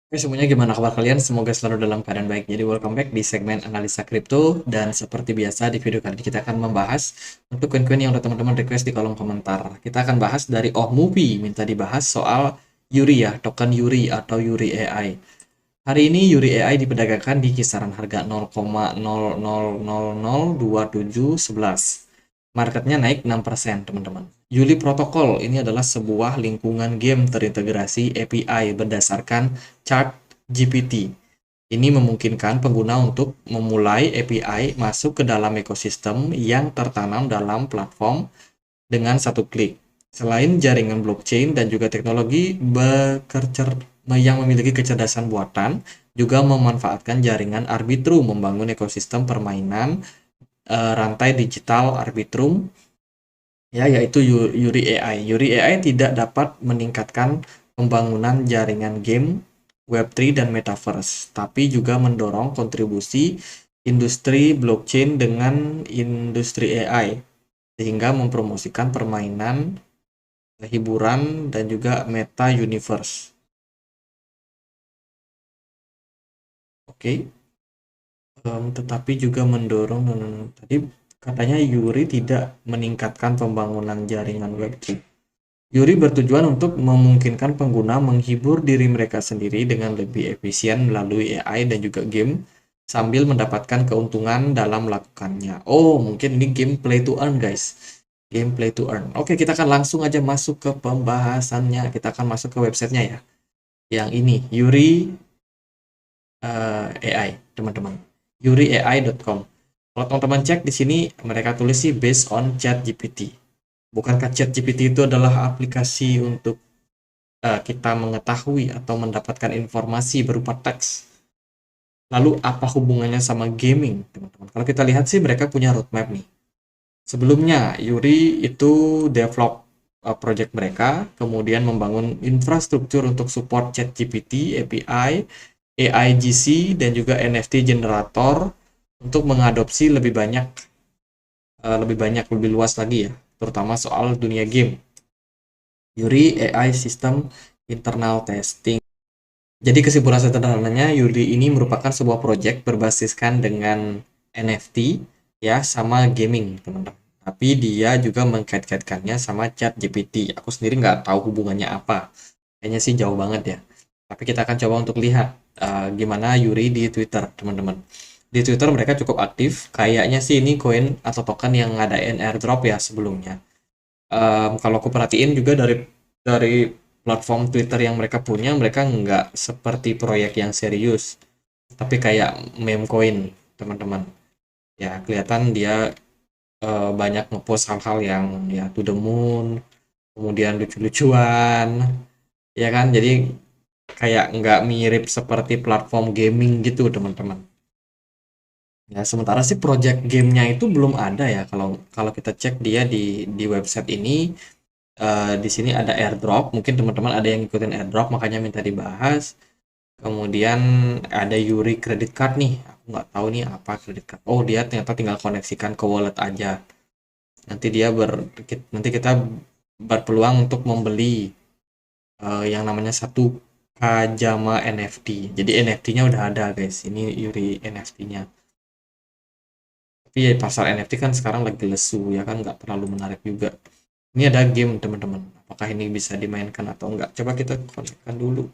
Oke, semuanya gimana kabar kalian? Semoga selalu dalam keadaan baik. Jadi welcome back di segmen analisa kripto dan seperti biasa di video kali ini kita akan membahas untuk koin-koin yang udah teman-teman request di kolom komentar. Kita akan bahas dari Oh Movie minta dibahas soal Yuri ya, token Yuri atau Yuri AI. Hari ini Yuri AI diperdagangkan di kisaran harga 0,00002711. Marketnya naik 6%, teman-teman. Yuli Protocol ini adalah sebuah lingkungan game terintegrasi API berdasarkan Chart GPT. Ini memungkinkan pengguna untuk memulai API masuk ke dalam ekosistem yang tertanam dalam platform dengan satu klik. Selain jaringan blockchain dan juga teknologi yang memiliki kecerdasan buatan, juga memanfaatkan jaringan Arbitrum membangun ekosistem permainan rantai digital Arbitrum ya, yaitu Yuri AI. Yuri AI tidak dapat meningkatkan pembangunan jaringan game Web3 dan Metaverse, tapi juga mendorong kontribusi industri blockchain dengan industri AI, sehingga mempromosikan permainan, hiburan, dan juga meta universe. Oke, tetapi juga mendorong tadi katanya Yuri tidak meningkatkan pembangunan jaringan Web3. Yuri bertujuan untuk memungkinkan pengguna menghibur diri mereka sendiri dengan lebih efisien melalui AI dan juga game sambil mendapatkan keuntungan dalam melakukannya. Oh, mungkin ini game play to earn, guys. Game play to earn. Oke, kita akan langsung aja masuk ke pembahasannya. Kita akan masuk ke websitenya ya. Yang ini, Yuri AI, teman-teman. YuriAI.com. Kalau teman-teman cek di sini, mereka tulis sih based on ChatGPT. Bukankah ChatGPT itu adalah aplikasi untuk kita mengetahui atau mendapatkan informasi berupa teks? Lalu apa hubungannya sama gaming, teman-teman? Kalau kita lihat sih mereka punya roadmap nih. Sebelumnya, Yuri itu develop project mereka, kemudian membangun infrastruktur untuk support ChatGPT, API, AIGC, dan juga NFT generator untuk mengadopsi lebih luas lagi ya, terutama soal dunia game. Yuri AI System Internal Testing. Jadi kesimpulan sederhananya, Yuri ini merupakan sebuah proyek berbasiskan dengan NFT ya sama gaming, teman-teman. Tapi dia juga mengkait-kaitkannya sama chat GPT. Aku sendiri nggak tahu hubungannya apa. Kayaknya sih jauh banget ya. Tapi kita akan coba untuk lihat gimana Yuri di Twitter, teman-teman. Di Twitter mereka cukup aktif. Kayaknya sih ini koin atau token yang ngadain airdrop ya sebelumnya. Kalau aku perhatiin juga dari platform Twitter yang mereka punya, mereka nggak seperti proyek yang serius, tapi kayak meme coin, teman-teman. Ya, kelihatan dia banyak ngepost hal-hal yang ya to the moon, kemudian lucu-lucuan, ya kan? Jadi kayak nggak mirip seperti platform gaming gitu, teman-teman. Ya, sementara sih project gamenya itu belum ada ya. Kalau kalau kita cek dia di website ini, di sini ada airdrop, mungkin teman-teman ada yang ngikutin airdrop makanya minta dibahas. Kemudian ada Yuri credit card nih, aku nggak tahu nih apa credit card. Oh, dia ternyata tinggal koneksikan ke wallet aja. Nanti nanti kita berpeluang untuk membeli yang namanya satu Kajama NFT. Jadi NFT-nya udah ada, guys. Ini Yuri NFT-nya. Tapi ya, pasar NFT kan sekarang lagi lesu ya kan, nggak terlalu menarik juga. Ini ada game, teman-teman. Apakah ini bisa dimainkan atau enggak? Coba kita konekkan dulu.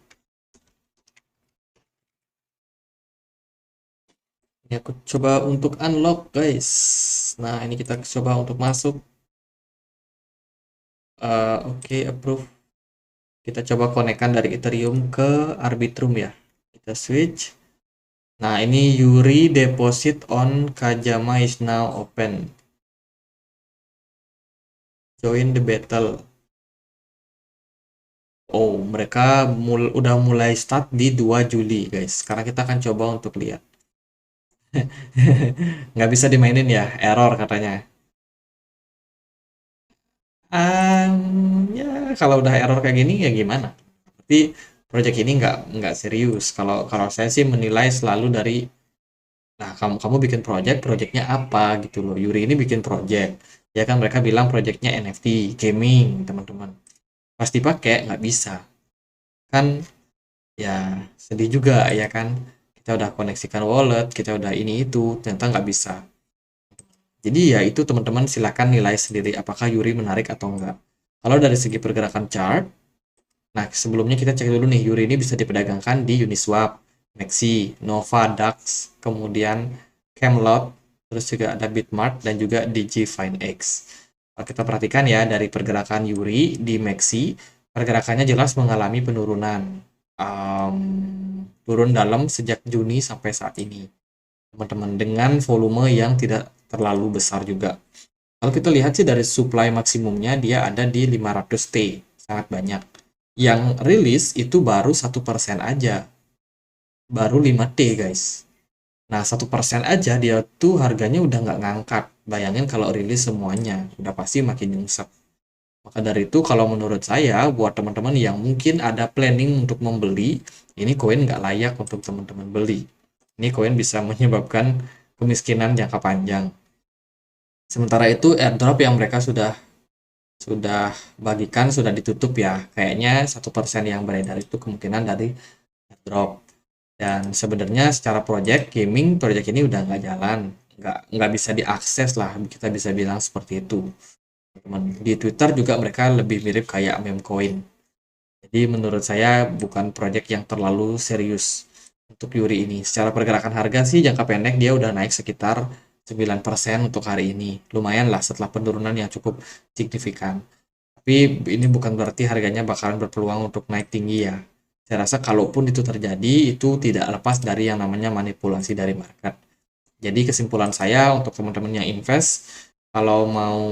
Ini aku coba untuk unlock, guys. Nah, ini kita coba untuk masuk. Oke, approve. Kita coba konekkan dari Ethereum ke Arbitrum ya. Kita switch. Nah, ini Yuri deposit on Kajama is now open. Join the battle. Oh, mereka udah mulai start di 2 Juli, guys. Sekarang kita akan coba untuk lihat. Nggak bisa dimainin ya, error katanya. Ya, kalau udah error kayak gini ya gimana? Tapi project ini nggak serius. Kalau kalau saya sih menilai selalu dari, nah kamu bikin projectnya apa gitu loh. Yuri ini bikin project, ya kan mereka bilang projectnya NFT, gaming, teman-teman. Pasti pakai nggak bisa, kan? Ya, sedih juga ya kan. Kita udah koneksikan wallet, kita udah ini itu, ternyata nggak bisa. Jadi ya itu teman-teman silakan nilai sendiri apakah Yuri menarik atau enggak. Kalau dari segi pergerakan chart, nah sebelumnya kita cek dulu nih, Yuri ini bisa diperdagangkan di Uniswap, Maxi, Nova, Dax, kemudian Camelot, terus juga ada Bitmart dan juga DigiFinex. Kalau kita perhatikan ya dari pergerakan Yuri di Maxi, pergerakannya jelas mengalami penurunan. Turun dalam sejak Juni sampai saat ini, teman-teman, dengan volume yang tidak terlalu besar juga. Kalau kita lihat sih dari supply maksimumnya dia ada di 500 T, sangat banyak. Yang rilis itu baru 1% aja, baru 5 T guys. Nah 1% aja dia tuh harganya udah nggak ngangkat. Bayangin kalau rilis semuanya, udah pasti makin nyungsep. Maka dari itu kalau menurut saya buat teman-teman yang mungkin ada planning untuk membeli, ini koin nggak layak untuk teman-teman beli. Ini koin bisa menyebabkan kemiskinan jangka panjang. Sementara itu airdrop yang mereka sudah bagikan sudah ditutup ya. Kayaknya 1% yang beredar itu kemungkinan dari airdrop. Dan sebenarnya secara project gaming, project ini udah nggak jalan, nggak bisa diakses lah, kita bisa bilang seperti itu. Teman di Twitter juga mereka lebih mirip kayak meme coin. Jadi menurut saya bukan project yang terlalu serius untuk Yuri ini. Secara pergerakan harga sih jangka pendek dia udah naik sekitar 9% untuk hari ini. Lumayan lah setelah penurunan yang cukup signifikan. Tapi ini bukan berarti harganya bakalan berpeluang untuk naik tinggi ya. Saya rasa kalaupun itu terjadi, itu tidak lepas dari yang namanya manipulasi dari market. Jadi kesimpulan saya untuk teman-teman yang invest, kalau mau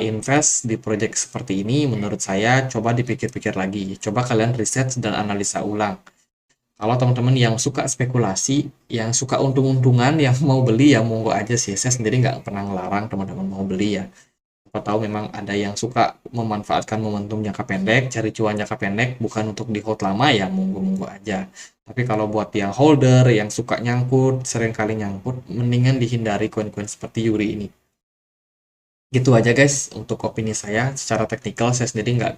invest di project seperti ini, menurut saya coba dipikir-pikir lagi. Coba kalian riset dan analisa ulang. Kalau teman-teman yang suka spekulasi, yang suka untung-untungan, yang mau beli ya monggo aja sih. Saya sendiri nggak pernah ngelarang teman-teman mau beli ya. Siapa tahu memang ada yang suka memanfaatkan momentum jangka pendek, cari cuan jangka pendek, bukan untuk di hold lama ya monggo-monggo aja. Tapi kalau buat yang holder, yang suka nyangkut, sering kali nyangkut, mendingan dihindari koin-koin seperti Yuri ini. Gitu aja guys untuk opini saya. Secara teknikal saya sendiri nggak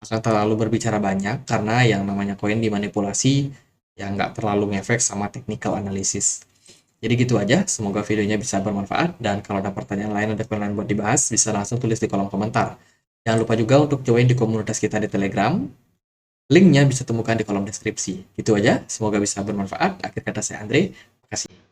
akan terlalu berbicara banyak karena yang namanya koin dimanipulasi yang nggak terlalu ngefek sama technical analysis. Jadi gitu aja, semoga videonya bisa bermanfaat dan kalau ada pertanyaan lain ada koin lain buat dibahas bisa langsung tulis di kolom komentar. Jangan lupa juga untuk join di komunitas kita di Telegram. Linknya bisa temukan di kolom deskripsi. Gitu aja, semoga bisa bermanfaat. Akhir kata saya Andre, terima kasih.